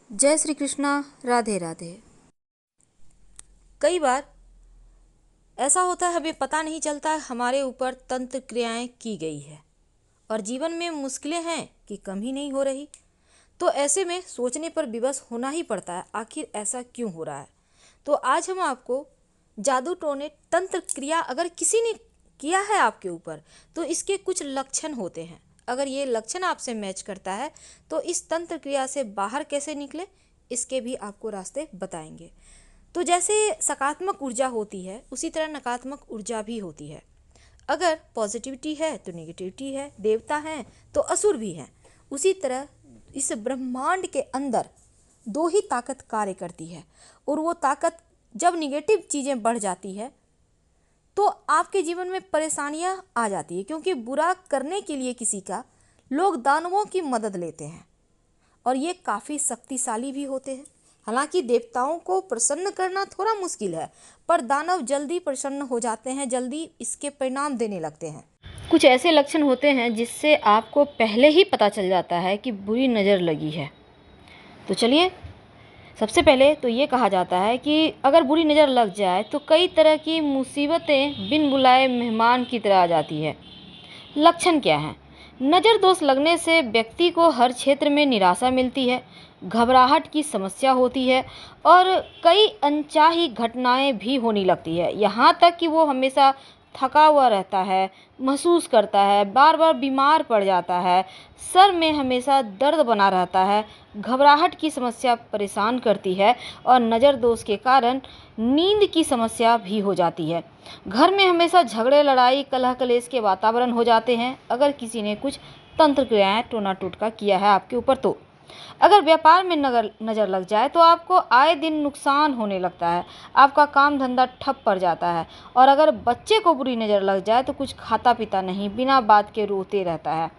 जय श्री कृष्णा। राधे राधे। कई बार ऐसा होता है, हमें पता नहीं चलता हमारे ऊपर तंत्र क्रियाएं की गई है और जीवन में मुश्किलें हैं कि कम ही नहीं हो रही। तो ऐसे में सोचने पर विवश होना ही पड़ता है, आखिर ऐसा क्यों हो रहा है। तो आज हम आपको जादू टोने तंत्र क्रिया अगर किसी ने किया है आपके ऊपर, तो इसके कुछ लक्षण होते हैं। अगर ये लक्षण आपसे मैच करता है तो इस तंत्र क्रिया से बाहर कैसे निकले, इसके भी आपको रास्ते बताएंगे। तो जैसे सकारात्मक ऊर्जा होती है, उसी तरह नकारात्मक ऊर्जा भी होती है। अगर पॉजिटिविटी है तो नेगेटिविटी है, देवता हैं तो असुर भी हैं। उसी तरह इस ब्रह्मांड के अंदर दो ही ताकत कार्य करती है, और वो ताकत जब निगेटिव चीज़ें बढ़ जाती है तो आपके जीवन में परेशानियां आ जाती है, क्योंकि बुरा करने के लिए किसी का लोग दानवों की मदद लेते हैं और ये काफ़ी शक्तिशाली भी होते हैं। हालांकि देवताओं को प्रसन्न करना थोड़ा मुश्किल है, पर दानव जल्दी प्रसन्न हो जाते हैं, जल्दी इसके परिणाम देने लगते हैं। कुछ ऐसे लक्षण होते हैं जिससे आपको पहले ही पता चल जाता है कि बुरी नज़र लगी है। तो चलिए, सबसे पहले तो ये कहा जाता है कि अगर बुरी नज़र लग जाए तो कई तरह की मुसीबतें बिन बुलाए मेहमान की तरह आ जाती है। लक्षण क्या है? नज़र दोष लगने से व्यक्ति को हर क्षेत्र में निराशा मिलती है, घबराहट की समस्या होती है और कई अनचाही घटनाएं भी होने लगती है। यहाँ तक कि वो हमेशा थका हुआ रहता है, महसूस करता है, बार बार बीमार पड़ जाता है, सर में हमेशा दर्द बना रहता है, घबराहट की समस्या परेशान करती है और नज़र दोष के कारण नींद की समस्या भी हो जाती है। घर में हमेशा झगड़े, लड़ाई, कलह कलेश के वातावरण हो जाते हैं अगर किसी ने कुछ तंत्र क्रियाएं, टोना टोटका किया है आपके ऊपर। तो अगर व्यापार में नज़र लग जाए तो आपको आए दिन नुकसान होने लगता है, आपका काम धंधा ठप पड़ जाता है। और अगर बच्चे को बुरी नज़र लग जाए तो कुछ खाता पीता नहीं, बिना बात के रोते रहता है।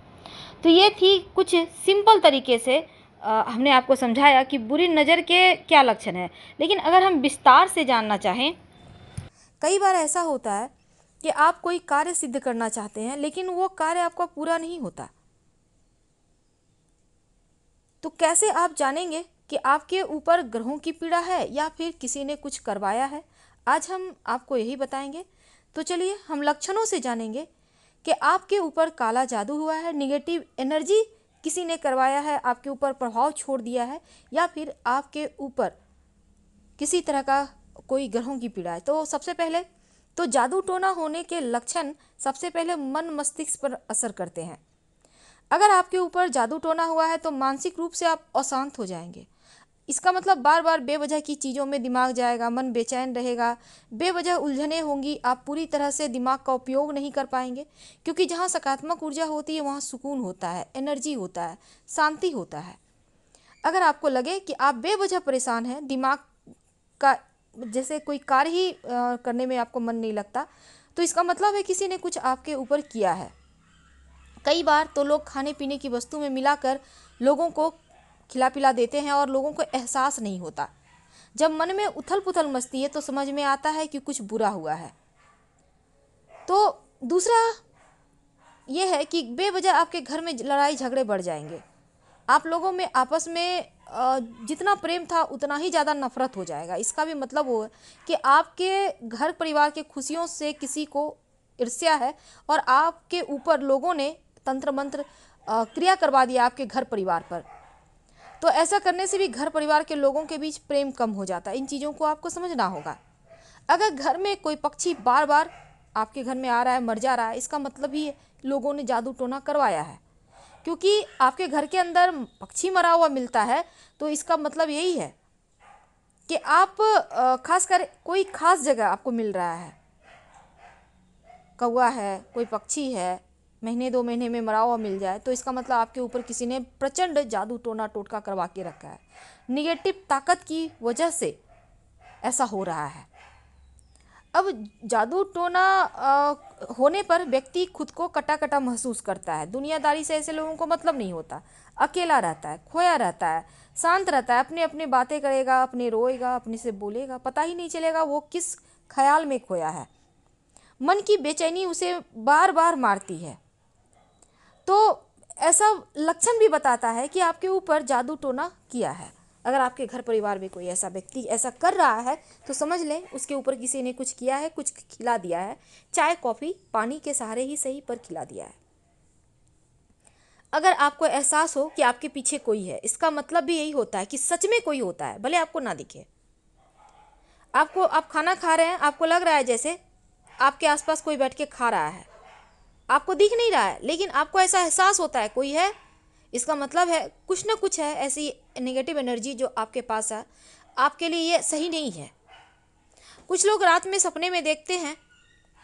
तो ये थी कुछ सिंपल तरीके से हमने आपको समझाया कि बुरी नज़र के क्या लक्षण हैं। लेकिन अगर हम विस्तार से जानना चाहें, कई बार ऐसा होता है कि आप कोई कार्य सिद्ध करना चाहते हैं लेकिन वो कार्य आपका पूरा नहीं होता। तो कैसे आप जानेंगे कि आपके ऊपर ग्रहों की पीड़ा है या फिर किसी ने कुछ करवाया है? आज हम आपको यही बताएंगे। तो चलिए, हम लक्षणों से जानेंगे कि आपके ऊपर काला जादू हुआ है, निगेटिव एनर्जी किसी ने करवाया है, आपके ऊपर प्रभाव छोड़ दिया है, या फिर आपके ऊपर किसी तरह का कोई ग्रहों की पीड़ा है। तो सबसे पहले तो जादू टोना होने के लक्षण सबसे पहले मन मस्तिष्क पर असर करते हैं। अगर आपके ऊपर जादू टोना हुआ है तो मानसिक रूप से आप अशांत हो जाएंगे। इसका मतलब बार बार बेवजह की चीज़ों में दिमाग जाएगा, मन बेचैन रहेगा, बेवजह उलझने होंगी, आप पूरी तरह से दिमाग का उपयोग नहीं कर पाएंगे। क्योंकि जहाँ सकारात्मक ऊर्जा होती है वहाँ सुकून होता है, एनर्जी होता है, शांति होता है। अगर आपको लगे कि आप बेवजह परेशान हैं, दिमाग का जैसे कोई कार्य ही करने में आपको मन नहीं लगता, तो इसका मतलब है किसी ने कुछ आपके ऊपर किया है। कई बार तो लोग खाने पीने की वस्तु में मिलाकर लोगों को खिला पिला देते हैं और लोगों को एहसास नहीं होता। जब मन में उथल पुथल मचती है तो समझ में आता है कि कुछ बुरा हुआ है। तो दूसरा ये है कि बेवजह आपके घर में लड़ाई झगड़े बढ़ जाएंगे। आप लोगों में आपस में जितना प्रेम था उतना ही ज़्यादा नफरत हो जाएगा। इसका भी मतलब वो है कि आपके घर परिवार के खुशियों से किसी को ईर्ष्या है और आपके ऊपर लोगों ने तंत्र मंत्र क्रिया करवा दिया आपके घर परिवार पर। तो ऐसा करने से भी घर परिवार के लोगों के बीच प्रेम कम हो जाता है। इन चीज़ों को आपको समझना होगा। अगर घर में कोई पक्षी बार बार आपके घर में आ रहा है, मर जा रहा है, इसका मतलब ही लोगों ने जादू टोना करवाया है। क्योंकि आपके घर के अंदर पक्षी मरा हुआ मिलता है तो इसका मतलब यही है कि आप खासकर कोई खास जगह आपको मिल रहा है, कौवा है, कोई पक्षी है, महीने 2 महीने में मरा हुआ मिल जाए, तो इसका मतलब आपके ऊपर किसी ने प्रचंड जादू टोना टोटका करवा के रखा है। निगेटिव ताकत की वजह से ऐसा हो रहा है। अब जादू टोना होने पर व्यक्ति खुद को कटा कटा महसूस करता है। दुनियादारी से ऐसे लोगों को मतलब नहीं होता, अकेला रहता है, खोया रहता है, शांत रहता है, अपने अपने बातें करेगा, अपने रोएगा, अपने से बोलेगा, पता ही नहीं चलेगा वो किस ख्याल में खोया है। मन की बेचैनी उसे बार बार मारती है। तो ऐसा लक्षण भी बताता है कि आपके ऊपर जादू टोना किया है। अगर आपके घर परिवार में कोई ऐसा व्यक्ति ऐसा कर रहा है तो समझ लें उसके ऊपर किसी ने कुछ किया है, कुछ खिला दिया है, चाय कॉफ़ी पानी के सहारे ही सही पर खिला दिया है। अगर आपको एहसास हो कि आपके पीछे कोई है, इसका मतलब भी यही होता है कि सच में कोई होता है, भले आपको ना दिखे। आप खाना खा रहे हैं, आपको लग रहा है जैसे आपके आसपास कोई बैठ के खा रहा है, आपको दिख नहीं रहा है, लेकिन आपको ऐसा एहसास होता है कोई है। इसका मतलब है कुछ ना कुछ है, ऐसी नेगेटिव एनर्जी जो आपके पास है, आपके लिए ये सही नहीं है। कुछ लोग रात में सपने में देखते हैं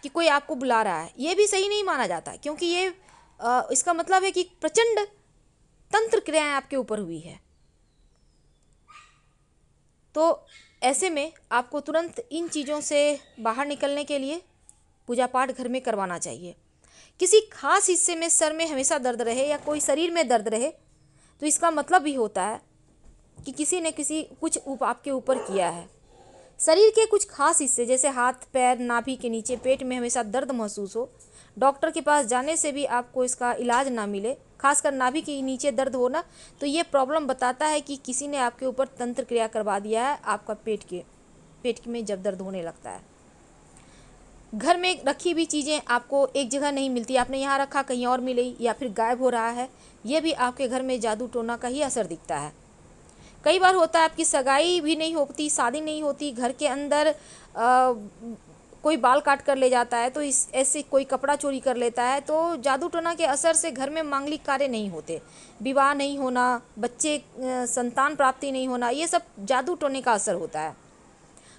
कि कोई आपको बुला रहा है, ये भी सही नहीं माना जाता, क्योंकि ये इसका मतलब है कि प्रचंड तंत्र क्रियाएं आपके ऊपर हुई है। तो ऐसे में आपको तुरंत इन चीज़ों से बाहर निकलने के लिए पूजा पाठ घर में करवाना चाहिए। किसी खास हिस्से में सर में हमेशा दर्द रहे या कोई शरीर में दर्द रहे तो इसका मतलब भी होता है कि किसी ने कुछ आपके ऊपर किया है। शरीर के कुछ खास हिस्से जैसे हाथ पैर, नाभि के नीचे, पेट में हमेशा दर्द महसूस हो, डॉक्टर के पास जाने से भी आपको इसका इलाज ना मिले, खासकर नाभि के नीचे दर्द होना, तो ये प्रॉब्लम बताता है कि किसी ने आपके ऊपर तंत्र क्रिया करवा दिया है। आपका पेट में जब दर्द होने लगता है। घर में रखी हुई चीज़ें आपको एक जगह नहीं मिलती, आपने यहाँ रखा कहीं और मिली, या फिर गायब हो रहा है, ये भी आपके घर में जादू टोना का ही असर दिखता है। कई बार होता है आपकी सगाई भी नहीं होती, शादी नहीं होती, घर के अंदर कोई बाल काट कर ले जाता है, तो ऐसे कोई कपड़ा चोरी कर लेता है, तो जादू टोना के असर से घर में मांगलिक कार्य नहीं होते, विवाह नहीं होना, बच्चे संतान प्राप्ति नहीं होना, ये सब जादू टोने का असर होता है।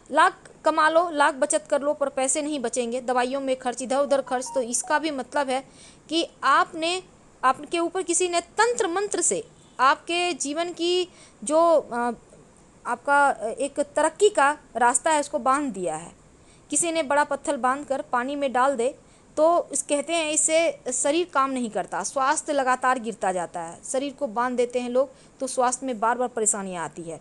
लाख कमा लो, लाख बचत कर लो, पर पैसे नहीं बचेंगे, दवाइयों में खर्च, इधर उधर खर्च, तो इसका भी मतलब है कि आपके ऊपर किसी ने तंत्र मंत्र से आपके जीवन की जो आपका एक तरक्की का रास्ता है उसको बांध दिया है। किसी ने बड़ा पत्थर बांध कर पानी में डाल दे तो कहते हैं इससे शरीर काम नहीं करता, स्वास्थ्य लगातार गिरता जाता है। शरीर को बांध देते हैं लोग तो स्वास्थ्य में बार बार परेशानियां आती है।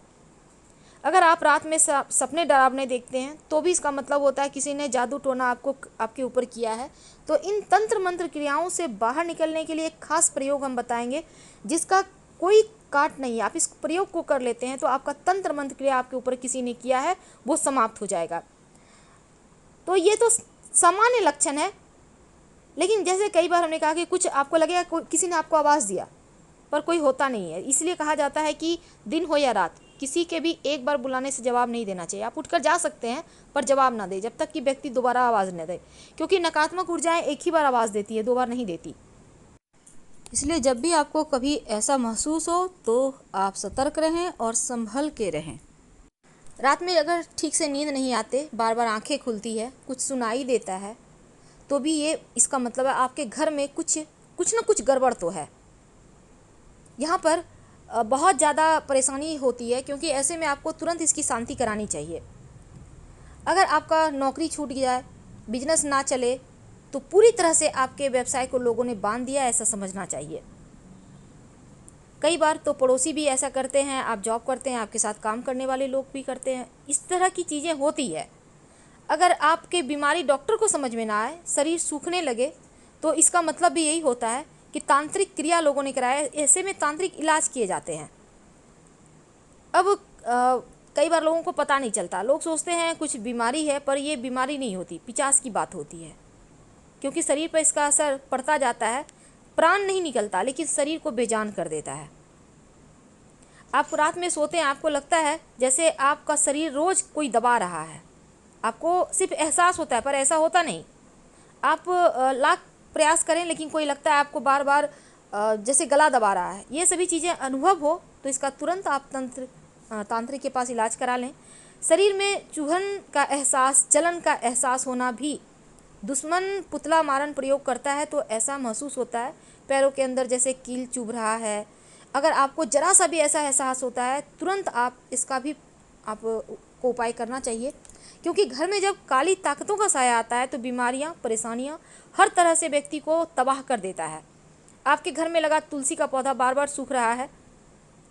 अगर आप रात में सपने डरावने देखते हैं तो भी इसका मतलब होता है किसी ने जादू टोना आपके ऊपर किया है। तो इन तंत्र मंत्र क्रियाओं से बाहर निकलने के लिए एक खास प्रयोग हम बताएंगे जिसका कोई काट नहीं है। आप इस प्रयोग को कर लेते हैं तो आपका तंत्र मंत्र क्रिया आपके ऊपर किसी ने किया है वो समाप्त हो जाएगा। तो ये तो सामान्य लक्षण है, लेकिन जैसे कई बार हमने कहा कि कुछ आपको लगेगा किसी ने आपको आवाज़ दिया पर कोई होता नहीं है। इसलिए कहा जाता है कि दिन हो या रात किसी के भी एक बार बुलाने से जवाब नहीं देना चाहिए। आप उठकर जा सकते हैं पर जवाब ना दे जब तक कि व्यक्ति दोबारा आवाज़ न दे, क्योंकि नकारात्मक ऊर्जाएं एक ही बार आवाज़ देती है, दो बार नहीं देती। इसलिए जब भी आपको कभी ऐसा महसूस हो तो आप सतर्क रहें और संभल के रहें। रात में अगर ठीक से नींद नहीं आते, बार बार आंखें खुलती है, कुछ सुनाई देता है, तो भी ये इसका मतलब है आपके घर में कुछ ना कुछ गड़बड़ तो है। यहाँ पर बहुत ज़्यादा परेशानी होती है, क्योंकि ऐसे में आपको तुरंत इसकी शांति करानी चाहिए। अगर आपका नौकरी छूट जाए, बिजनेस ना चले, तो पूरी तरह से आपके व्यवसाय को लोगों ने बांध दिया, ऐसा समझना चाहिए। कई बार तो पड़ोसी भी ऐसा करते हैं, आप जॉब करते हैं, आपके साथ काम करने वाले लोग भी करते हैं, इस तरह की चीज़ें होती है। अगर आपके बीमारी डॉक्टर को समझ में ना आए, शरीर सूखने लगे, तो इसका मतलब भी यही होता है कि तांत्रिक क्रिया लोगों ने कराया। ऐसे में तांत्रिक इलाज किए जाते हैं। अब कई बार लोगों को पता नहीं चलता, लोग सोचते हैं कुछ बीमारी है, पर ये बीमारी नहीं होती, पिचास की बात होती है, क्योंकि शरीर पर इसका असर पड़ता जाता है। प्राण नहीं निकलता, लेकिन शरीर को बेजान कर देता है। आप रात में सोते हैं, आपको लगता है जैसे आपका शरीर रोज़ कोई दबा रहा है, आपको सिर्फ एहसास होता है पर ऐसा होता नहीं। आप लाख प्रयास करें लेकिन कोई लगता है आपको बार बार जैसे गला दबा रहा है। ये सभी चीज़ें अनुभव हो तो इसका तुरंत आप तांत्रिक के पास इलाज करा लें। शरीर में चुभन का एहसास, जलन का एहसास होना भी, दुश्मन पुतला मारन प्रयोग करता है तो ऐसा महसूस होता है। पैरों के अंदर जैसे कील चुभ रहा है, अगर आपको जरा सा भी ऐसा एहसास होता है, तुरंत आप इसका भी आपको उपाय करना चाहिए, क्योंकि घर में जब काली ताकतों का साया आता है तो बीमारियां, परेशानियां हर तरह से व्यक्ति को तबाह कर देता है। आपके घर में लगा तुलसी का पौधा बार बार सूख रहा है,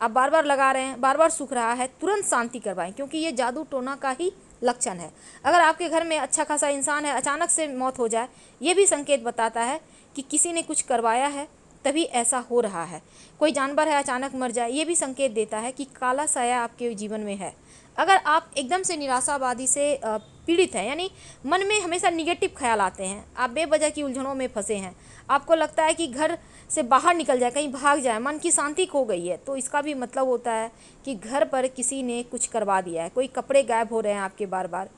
आप बार बार लगा रहे हैं, बार बार सूख रहा है, तुरंत शांति करवाएं, क्योंकि ये जादू टोना का ही लक्षण है। अगर आपके घर में अच्छा खासा इंसान है, अचानक से मौत हो जाए, ये भी संकेत बताता है कि किसी ने कुछ करवाया है तभी ऐसा हो रहा है। कोई जानवर है अचानक मर जाए, ये भी संकेत देता है कि काला साया आपके जीवन में है। अगर आप एकदम से निराशावादी से पीड़ित हैं, यानी मन में हमेशा निगेटिव ख्याल आते हैं, आप बेवजह की उलझनों में फंसे हैं, आपको लगता है कि घर से बाहर निकल जाए, कहीं भाग जाए, मन की शांति खो गई है, तो इसका भी मतलब होता है कि घर पर किसी ने कुछ करवा दिया है। कोई कपड़े गायब हो रहे हैं आपके बार बार,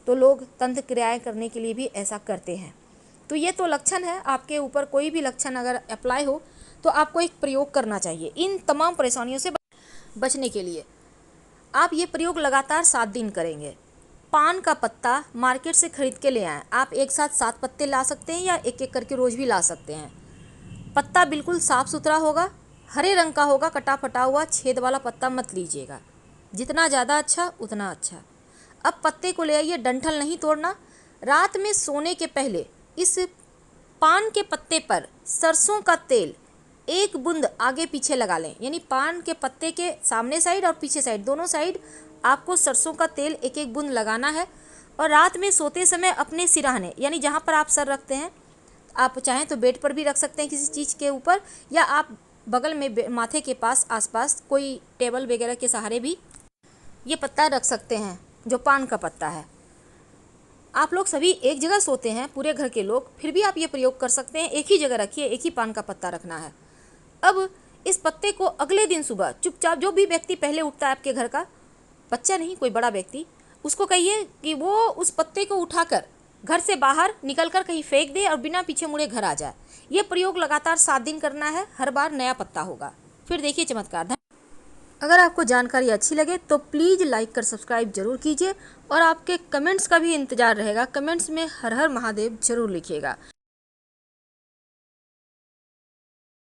तो लोग तंत्र क्रियाएँ करने के लिए भी ऐसा करते हैं। तो ये तो लक्षण है। आपके ऊपर कोई भी लक्षण अगर अप्लाई हो तो आपको एक प्रयोग करना चाहिए इन तमाम परेशानियों से बचने के लिए। आप ये प्रयोग लगातार 7 दिन करेंगे। पान का पत्ता मार्केट से खरीद के ले आएँ। आप एक साथ 7 पत्ते ला सकते हैं या एक एक करके रोज़ भी ला सकते हैं। पत्ता बिल्कुल साफ़ सुथरा होगा, हरे रंग का होगा, कटा फटा हुआ छेद वाला पत्ता मत लीजिएगा, जितना ज़्यादा अच्छा उतना अच्छा। अब पत्ते को ले आइए, डंठल नहीं तोड़ना। रात में सोने के पहले इस पान के पत्ते पर सरसों का तेल 1 बूंद आगे पीछे लगा लें, यानी पान के पत्ते के सामने साइड और पीछे साइड, दोनों साइड आपको सरसों का तेल 1-1 बूंद लगाना है। और रात में सोते समय अपने सिरहाने, यानी जहाँ पर आप सर रखते हैं, आप चाहें तो बेड पर भी रख सकते हैं किसी चीज़ के ऊपर, या आप बगल में माथे के पास आसपास कोई टेबल वगैरह के सहारे भी ये पत्ता रख सकते हैं, जो पान का पत्ता है। आप लोग सभी एक जगह सोते हैं, पूरे घर के लोग, फिर भी आप ये प्रयोग कर सकते हैं। एक ही जगह रखिए, एक ही पान का पत्ता रखना है। अब इस पत्ते को अगले दिन सुबह चुपचाप, जो भी व्यक्ति पहले उठता है आपके घर का, बच्चा नहीं कोई बड़ा व्यक्ति, उसको कहिए कि वो उस पत्ते को उठाकर घर से बाहर निकलकर कहीं फेंक दे और बिना पीछे मुड़े घर आ जाए। ये प्रयोग लगातार 7 दिन करना है, हर बार नया पत्ता होगा, फिर देखिए चमत्कार। अगर आपको जानकारी अच्छी लगे तो प्लीज़ लाइक कर सब्सक्राइब जरूर कीजिए और आपके कमेंट्स का भी इंतज़ार रहेगा। कमेंट्स में हर हर महादेव जरूर लिखिएगा।